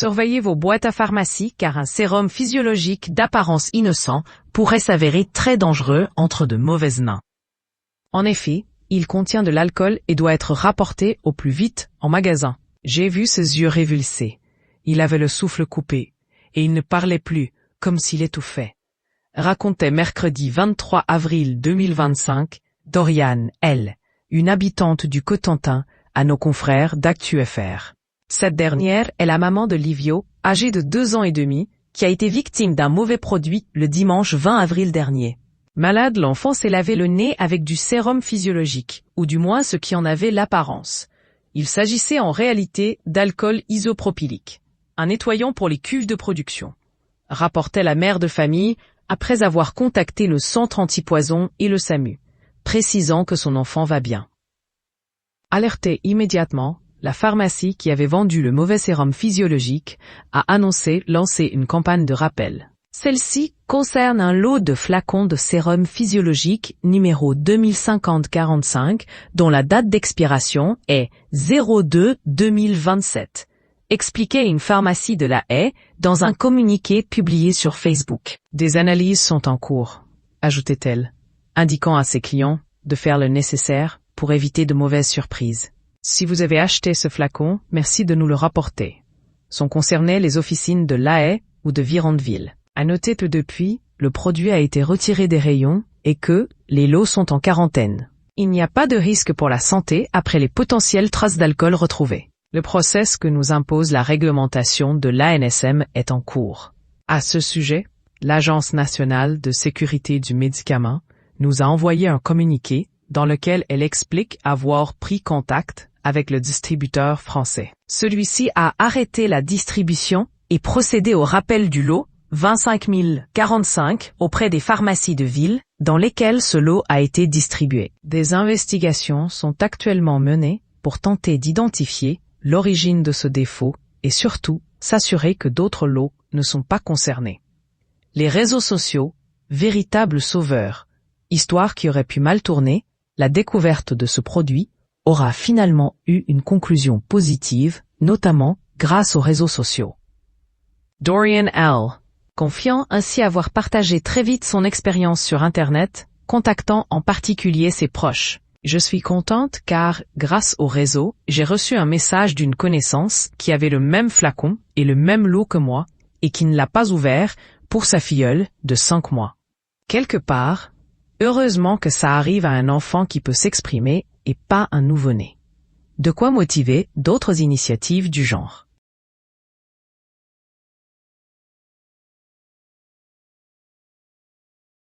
Surveillez vos boîtes à pharmacie car un sérum physiologique d'apparence innocent pourrait s'avérer très dangereux entre de mauvaises mains. En effet, il contient de l'alcool et doit être rapporté au plus vite en magasin. J'ai vu ses yeux révulsés. Il avait le souffle coupé, et il ne parlait plus, comme s'il étouffait. Racontait mercredi 23 avril 2025, Doriane L., une habitante du Cotentin, à nos confrères d'ActuFR. Cette dernière est la maman de Livio, âgé de 2 ans et demi, qui a été victime d'un mauvais produit le dimanche 20 avril dernier. Malade, l'enfant s'est lavé le nez avec du sérum physiologique, ou du moins ce qui en avait l'apparence. Il s'agissait en réalité d'alcool isopropylique, un nettoyant pour les cuves de production. Rapportait la mère de famille après avoir contacté le centre antipoison et le SAMU, précisant que son enfant va bien. Alertée immédiatement, la pharmacie qui avait vendu le mauvais sérum physiologique a annoncé lancer une campagne de rappel. Celle-ci concerne un lot de flacons de sérum physiologique numéro 2050-45 dont la date d'expiration est 02-2027, expliquait une pharmacie de La Haye dans un communiqué publié sur Facebook. Des analyses sont en cours, ajoutait-elle, indiquant à ses clients de faire le nécessaire pour éviter de mauvaises surprises. Si vous avez acheté ce flacon, merci de nous le rapporter. Sont concernées les officines de La Haye ou de Virandeville. À noter que depuis, le produit a été retiré des rayons et que les lots sont en quarantaine. Il n'y a pas de risque pour la santé après les potentielles traces d'alcool retrouvées. Le process que nous impose la réglementation de l'ANSM est en cours. À ce sujet, l'Agence nationale de sécurité du médicament nous a envoyé un communiqué dans lequel elle explique avoir pris contact avec le distributeur français. Celui-ci a arrêté la distribution et procédé au rappel du lot 25 045 auprès des pharmacies de ville dans lesquelles ce lot a été distribué. Des investigations sont actuellement menées pour tenter d'identifier l'origine de ce défaut et surtout s'assurer que d'autres lots ne sont pas concernés. Les réseaux sociaux, véritables sauveurs, histoire qui aurait pu mal tourner, la découverte de ce produit aura finalement eu une conclusion positive, notamment grâce aux réseaux sociaux. Dorian L., confiant ainsi avoir partagé très vite son expérience sur Internet, contactant en particulier ses proches. Je suis contente car, grâce au réseau, j'ai reçu un message d'une connaissance qui avait le même flacon et le même lot que moi et qui ne l'a pas ouvert pour sa filleule de 5 mois. Quelque part, heureusement que ça arrive à un enfant qui peut s'exprimer et pas un nouveau-né. De quoi motiver d'autres initiatives du genre.